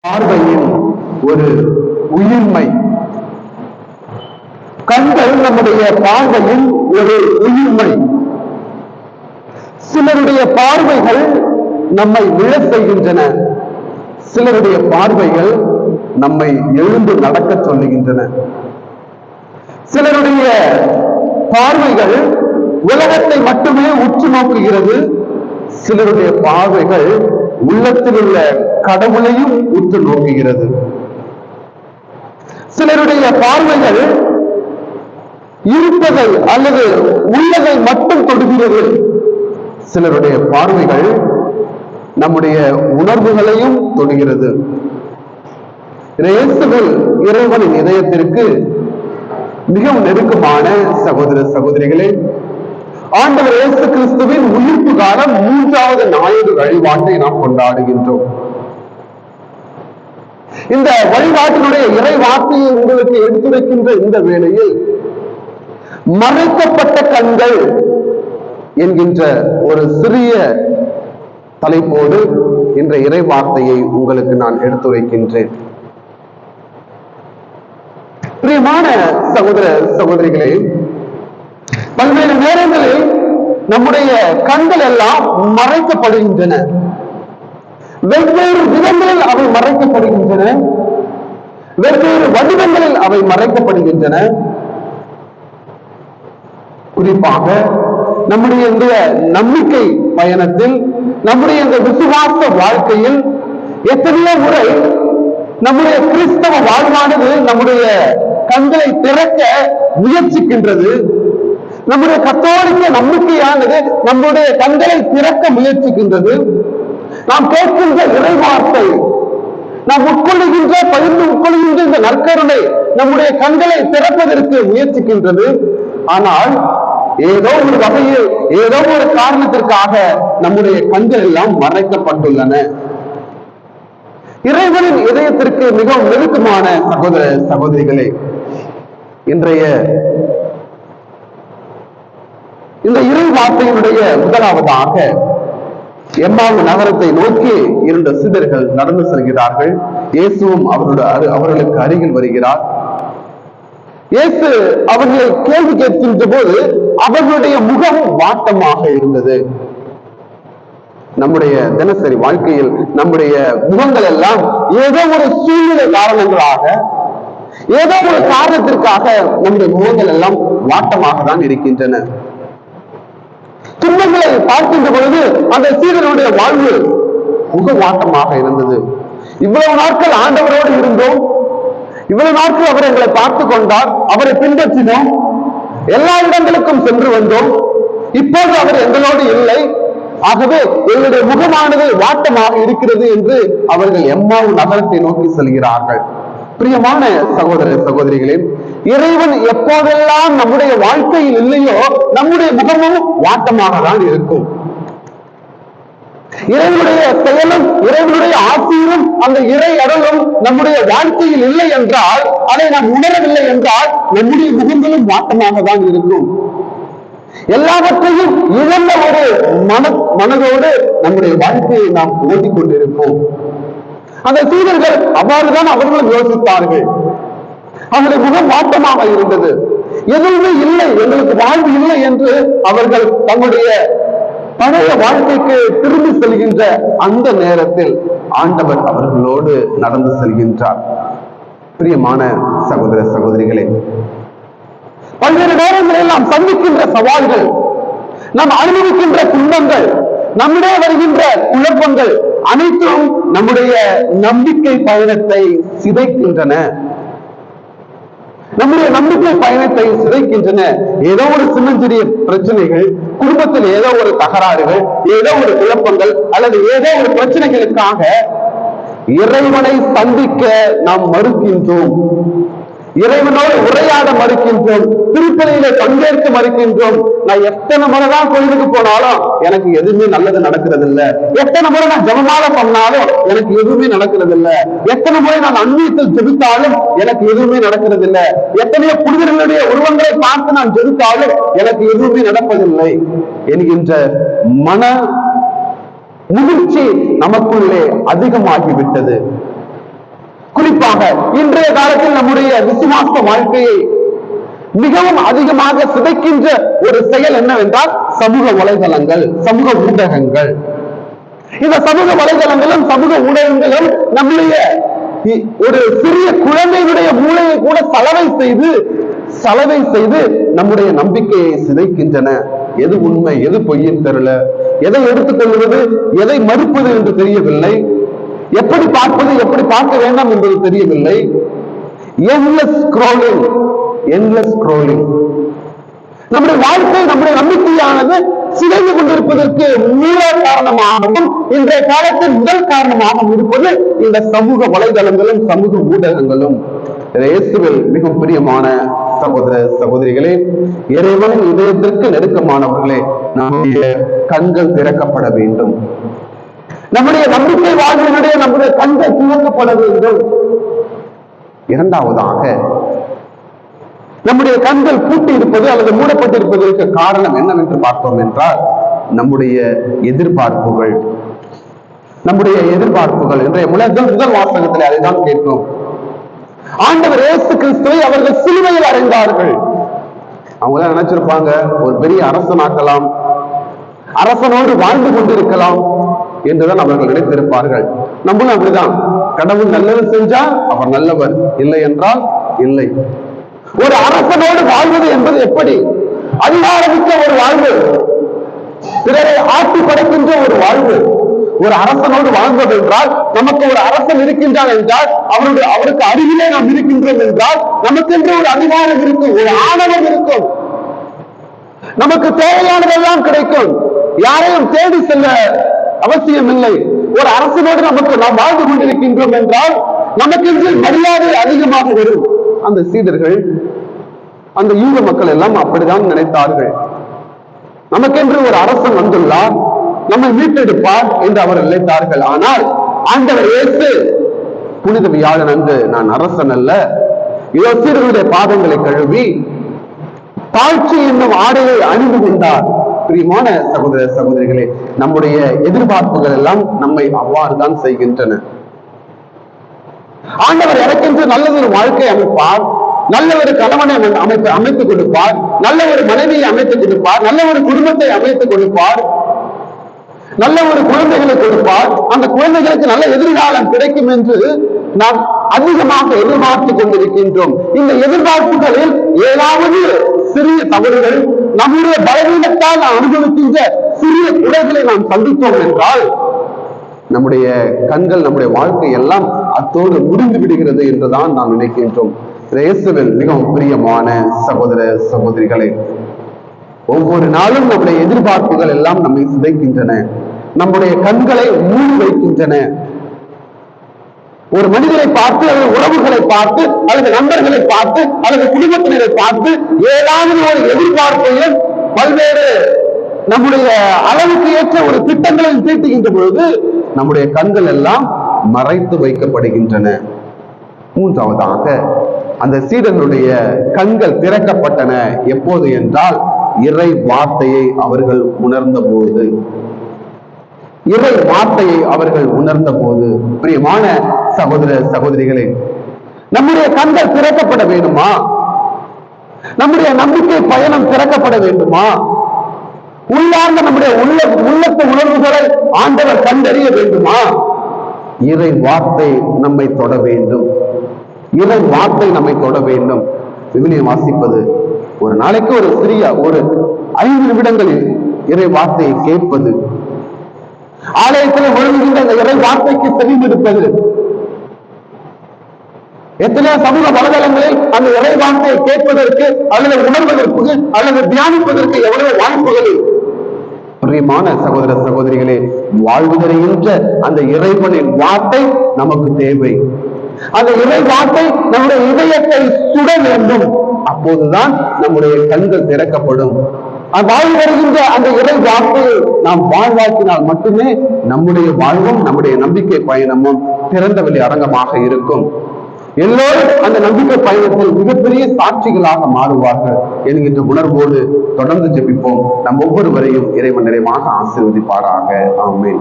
பார்வையின் ஒரு உயிர்மை. கண்கள் நம்முடைய பார்வையின் ஒரு உயிர்மை. சிலருடைய பார்வைகள் நம்மை விழச் செய்கின்றன, சிலருடைய பார்வைகள் நம்மை எழுந்து நடக்க சொல்லுகின்றன. சிலருடைய பார்வைகள் உலகத்தை மட்டுமே உற்று நோக்குகிறது, சிலருடைய பார்வைகள் உள்ளத்தில் உள்ள கடவுளையும் உற்று நோக்குகிறது. சிலருடைய பார்வைகள் இருப்பதை அல்லது உள்ளதை மட்டும் தொடுகிறது, சிலருடைய பார்வைகள் நம்முடைய உணர்வுகளையும் தொடுகிறது. இயேசுவில் இறைவனின் இதயத்திற்கு மிகவும் நெருக்கமான சகோதர சகோதரிகளே, ஆண்டவர் இயேசு கிறிஸ்துவின் உயிர்ப்பு காலம் 3வது ஞாயிறு வழிபாட்டை நாம் கொண்டாடுகின்றோம். இந்த வழிபாட்டினுடைய இறை வார்த்தையை உங்களுக்கு எடுத்துரைக்கின்ற இந்த வேளையில் மறைக்கப்பட்ட கண்கள் என்கின்ற ஒரு சிறிய தலைப்போடு என்ற இறை வார்த்தையை உங்களுக்கு நான் எடுத்துரைக்கின்றேன். பிரியமான சகோதர சகோதரிகளே, பல்வேறு நேரங்களில் நம்முடைய கண்கள் எல்லாம் மறைக்கப்படுகின்றன. வெவ்வேறு விதங்களில் அவை மறைக்கப்படுகின்றன, வெவ்வேறு வடிவங்களில் அவை மறைக்கப்படுகின்றன. குறிப்பாக நம்முடைய இந்த நம்பிக்கை பயணத்தில், நம்முடைய இந்த விசுவாச வாழ்க்கையில் எத்தனையோ முறை நம்முடைய கிறிஸ்தவ வாழ்வானது நம்முடைய கண்களை திறக்க முயற்சிக்கின்றது. நம்முடைய கத்தோலிக்க நம்பிக்கையானது நம்முடைய கண்களை திறக்க முயற்சிக்கின்றது. நாம் கேட்கின்ற இறைவார்த்தை, நாம் உட்கொள்ளுகின்ற பகிர்ந்து உட்கொள்கின்ற இந்த நற்கருணை நம்முடைய கண்களை திறப்பதற்கு முயற்சிக்கின்றது. ஆனால் ஏதோ ஒரு வகையில், ஏதோ ஒரு காரணத்திற்காக நம்முடைய கண்கள் எல்லாம் மறைக்கப்பட்டுள்ளன. இறைவனின் இதயத்திற்கு மிகவும் நெருக்கமான சகோதர சகோதரிகளே, இன்றைய இந்த இறை வார்த்தையினுடைய முதலாவதாக எம்மாவு நகரத்தை நோக்கி 2 சீடர்கள் நடந்து செல்கிறார்கள். இயேசுவும் அவர்களுக்கு அருகில் வருகிறார். இயேசு அவர்களை கேள்வி கேட்கின்ற போது அவர்களுடைய முகம் வாட்டமாக இருந்தது. நம்முடைய தினசரி வாழ்க்கையில் நம்முடைய முகங்கள் எல்லாம் ஏதோ ஒரு சூழ்நிலை காரணங்களாக, ஏதோ ஒரு காரணத்திற்காக நம்முடைய முகங்கள் எல்லாம் வாட்டமாக தான் இருக்கின்றன. துன்பங்களை பார்க்கின்ற பொழுது அந்த சீடனுடைய வாழ்வு முகவாட்டமாக இருந்தது. இவ்வளவு நாட்கள் ஆண்டவரோடு இருந்தோம், இவ்வளவு நாட்கள் அவர் எங்களை பார்த்து கொண்டார், அவரை பின்பற்றினோம், எல்லா இடங்களுக்கும் சென்று வந்தோம், இப்போது அவர் எங்களோடு இல்லை, ஆகவே எங்களுடைய முகமானது வாட்டமாக இருக்கிறது என்று அவர்கள் எம்மாவு நகரத்தை நோக்கி செல்கிறார்கள். பிரியமான சகோதர சகோதரிகளே, இறைவன் எப்போதெல்லாம் நம்முடைய வாழ்க்கையில் இல்லையோ நம்முடைய முகமும் வாட்டமாக தான் இருக்கும். இறைவனுடைய செயலும் இறைவனுடைய ஆசையும் அந்த இறை அருளும் நம்முடைய வாழ்க்கையில் இல்லை என்றால், அதை நாம் உணரவில்லை என்றால் நம்முடைய முகங்களும் வாட்டமாக தான் இருக்கும். எல்லாவற்றையும் இழந்த ஒரு மனதோடு நம்முடைய வாழ்க்கையை நாம் ஓட்டிக்கொண்டிருப்போம். அந்த சீடர்கள் அவ்வாறுதான் அவர்களும் யோசித்தார்கள். அவருடைய முகம் வாட்டமாக இருந்தது. எதுவுமே இல்லை, எங்களுக்கு வாழ்வு இல்லை என்று அவர்கள் தங்களுடைய பழைய வாழ்க்கைக்கு திரும்பி செல்கின்ற அந்த நேரத்தில் ஆண்டவர் அவர்களோடு நடந்து செல்கின்றார். பிரியமான சகோதர சகோதரிகளே, பல்வேறு நேரங்களில் நாம் சந்திக்கின்ற சவால்கள், நாம் அனுபவிக்கின்ற துன்பங்கள், நம்மிடையே வருகின்ற குழப்பங்கள் அனைத்தும் நம்முடைய நம்பிக்கை பயணத்தை சிதைக்கின்றன. நம்முடைய நம்பிக்கை பயணத்தை சிதைக்கின்றன. ஏதோ ஒரு சின்னஞ்சிறிய பிரச்சனைகள், குடும்பத்தில் ஏதோ ஒரு தகராறுகள், ஏதோ ஒரு குழப்பங்கள் அல்லது ஏதோ ஒரு பிரச்சனைகளுக்காக இறைவனை சந்திக்க நாம் மறுக்கின்றோம், இறைவனோடு உரையாட மறுக்கின்றோம், திருப்பலியில பங்கேற்க மறுக்கின்றோம். நான் எத்தனை முறைதான் கோயிலுக்கு போனாலும் எனக்கு எதுவுமே நல்லது நடக்கிறது இல்ல, எத்தனை முறை நான் ஜெபமால பண்ணாலும் எனக்கு எதுவுமே நடக்கிறது இல்ல, எத்தனை முறை நான் அன்பியத்தில் ஜெபித்தாலும் எனக்கு எதுவுமே நடக்கிறது இல்ல, எத்தனையோ புனிதர்களுடைய உருவங்களை பார்த்து நான் ஜெபித்தாலும் எனக்கு எதுவுமே நடப்பதில்லை என்கின்ற மன முதிர்ச்சி நமக்குள்ளே அதிகமாகிவிட்டது. அதிகமாக இன்றைய காலத்தில் நம்முடைய விசுவாச வாழ்க்கையை மிகவும் அதிகமாக சிதைக்கின்ற ஒரு செயல் என்னவென்றால் சமூக வலைதளங்கள், சமூக ஊடகங்கள். இந்த சமூக வலைதளங்களும் சமூக ஊடகங்களும் நம்முடைய ஒரு சிறிய குழந்தையினுடைய மூளையை கூட சலவை செய்து நம்முடைய நம்பிக்கையை சிதைக்கின்றன. எது உண்மை எது பொய்யின் தெரியல, எதை எடுத்துக்கொள்வது எதை மறுப்பது என்று தெரியவில்லை, எப்படி பார்ப்பது எப்படி பார்க்க வேண்டாம் என்பது தெரியவில்லை. endless scrolling. நம்முடைய வாழ்க்கை நம்முடைய நம்பிக்கையானது சிதைந்து கொண்டிருப்பதற்கு மூல காரணமாகவும் இன்றைய காலத்தில் முதல் காரணமாகவும் இருப்பது இந்த சமூக வலைதளங்களும் சமூக ஊடகங்களும். இயேசுவில் மிகவும் பிரியமான சகோதர சகோதரிகளே, இறைவனின் இதயத்திற்கு நெருக்கமானவர்களே, நம்முடைய கண்கள் திறக்கப்பட வேண்டும். நம்முடைய நம்பிக்கை வாழ்வினுடைய நம்முடைய கண்கள் திறக்கப்பட வேண்டும். இரண்டாவதாக, நம்முடைய கண்கள் பூட்டி இருப்பது அல்லது மூடப்பட்டிருப்பதற்கு காரணம் என்னவென்று பார்த்தோம் என்றால் நம்முடைய எதிர்பார்ப்புகள். இன்றைய முதல் வாசகத்தில் அதைதான் கேட்கும். ஆண்டவர் இயேசு கிறிஸ்துவை அவர்கள் சிலுவையில் அறைந்தார்கள். அவங்க நினைச்சிருப்பாங்க ஒரு பெரிய அரசனாக்கலாம், அரசனோடு வாழ்ந்து கொண்டிருக்கலாம் என்றுதான் அவர்கள் நினைத்திருப்பார்கள். நம்மளும் அப்படிதான். கடவுள் நல்லது செஞ்சா அவர் நல்லவர், இல்லை என்றால் இல்லை. ஒரு அரசனோடு வாழ்வது என்பது எப்படி? அதிகாரமிக்க ஒரு வாழ்வு, பிறரை ஆட்சி படைக்கின்ற ஒரு வாழ்வு. ஒரு அரசனோடு வாழ்வது என்றால் நமக்கு ஒரு அரசன் இருக்கின்றான் என்றால் அவருக்கு அருகிலே நாம் இருக்கின்றோம் என்றால் நமக்கென்று ஒரு அதிகாரம் இருக்கும், ஒரு ஆணவம் இருக்கும், நமக்கு தேவையானதெல்லாம் கிடைக்கும், யாரையும் தேடி செல்ல அவசியம் இல்லை. ஒரு அரசனோடு நாம் வாழ்ந்து கொண்டிருக்கின்றோம் என்றால் நமக்கென்று மரியாதை அதிகமாக வரும். அந்த சீடர்கள், அந்த யூத மக்கள் எல்லாம் அப்படிதான் நினைத்தார்கள். நமக்கென்று ஒரு அரசன் வந்துள்ளார், நம்மை மீட்டெடுப்பார் என்று அவர் நினைத்தார்கள். ஆனால் ஆண்டவர் இயேசு புனித வியாழன் அன்று நான் அரசன் அல்ல, இதோ சீடர்களுடைய பாதங்களை கழுவி தாழ்ச்சி என்னும் ஆடையை அணிந்து கொண்டார். பிரியமான சகோதர சகோதரிகளே, நம்முடைய எதிர்பார்ப்புகள் எல்லாம் நம்மை அவ்வாறுதான் செய்கின்றன. ஆண்டவர் எனக்கென்று நல்ல ஒரு வாழ்க்கை அமைப்பார், நல்ல ஒரு கணவனை அமைத்துக் கொடுப்பார், நல்ல ஒரு மனைவியை அமைத்துக் கொடுப்பார், நல்ல ஒரு குடும்பத்தை அமைத்துக் கொடுப்பார், நல்ல ஒரு குழந்தைகளை கொடுப்பார், அந்த குழந்தைகளுக்கு நல்ல எதிர்காலம் கிடைக்கும் என்று நாம் அதிகமாக எதிர்பார்த்துக் கொண்டிருக்கின்றோம். இந்த எதிர்பார்ப்புகளில் ஏதாவது சிறிய தவறுகள், நம்முடைய பலவீனத்தால் நாம் அனுபவிக்கின்ற சிறிய குறைகளை நாம் சந்தித்தோம் என்றால் நம்முடைய கண்கள், நம்முடைய வாழ்க்கை எல்லாம் அத்தோடு முடிந்து விடுகிறது என்றுதான் நாம் நினைக்கின்றோம். இயேசுவில் மிகவும் பிரியமான சகோதர சகோதரிகளே, ஒவ்வொரு நாளும் நம்முடைய எதிர்பார்ப்புகள் எல்லாம் நம்மை சிதைக்கின்றன, நம்முடைய கண்களை மூடி வைக்கின்றன. ஒரு மனிதரை பார்த்து அல்லது உறவுகளை பார்த்து அல்லது நண்பர்களை பார்த்து அல்லது குடும்பத்தினரை பார்த்து ஏதாவது ஒரு எதிர்பார்ப்பையும் பல்வேறு நம்முடைய அளவுக்கு ஏற்ற ஒரு திட்டங்களை தீட்டுகின்ற பொழுது நம்முடைய கண்கள் எல்லாம் மறைத்து வைக்கப்படுகின்றன. மூன்றாவதாக, அந்த சீடர்களுடைய கண்கள் திறக்கப்பட்டன எப்போது என்றால் இறை வார்த்தையை அவர்கள் உணர்ந்த போது. இறை வார்த்தையை அவர்கள் உணர்ந்த போது. பிரியமான சகோதர சகோதரிகளே, நம்முடைய கண்கள் திறக்கப்பட வேண்டுமா? நம்முடைய நம்பிக்கை பயணம் திறக்கப்பட வேண்டுமா? உள்ளார்ந்த நம்முடைய உள்ளத்து உணர்வுகளை ஆண்டவர் கண்டறிய வேண்டுமா? இறை வார்த்தை நம்மை தொட வேண்டும். இறை வார்த்தை நம்மை தொட வேண்டும். விவிலியம் வாசிப்பது, ஒரு நாளைக்கு ஒரு சிறிய ஒரு 5 நிமிடங்களில் இறை வார்த்தையை கேட்பது, ஆலயத்தில் ஒழுங்குகின்ற இந்த இறை வார்த்தைக்கு செவிமடுப்பது, எத்தனையோ சமூக வலைதளங்களில் அந்த இறை வார்த்தையை கேட்பதற்கு அல்லது உணர்வதற்கு அல்லது தியானிப்பதற்கு எவ்வளவு வாய்ப்புகள். பிரியமான சகோதர சகோதரிகளே, வாழ்வு தருகின்ற அந்த இறைவனின் வார்த்தை நமக்கு தேவை. அந்த இறை வார்த்தை நம்முடைய இதயத்தை சுட வேண்டும். அப்போதுதான் நம்முடைய கண்கள் திறக்கப்படும். வாழ்வு வருகின்ற அந்த இறை வார்த்தையை நாம் வாழ்வாக்கினால் மட்டுமே நம்முடைய வாழ்வும் நம்முடைய நம்பிக்கை பயணமும் திறந்த வெளி அரங்கமாக இருக்கும். எல்லோரும் அந்த நம்பிக்கை பயணத்தில் மிகப்பெரிய சாட்சிகளாக மாறுவார்கள் என்கின்ற உணர்வோடு தொடர்ந்து ஜெபிப்போம். நம் ஒவ்வொருவரையும் இறைவன் நிறைவாக ஆசீர்வதிப்பாராக. ஆமென்.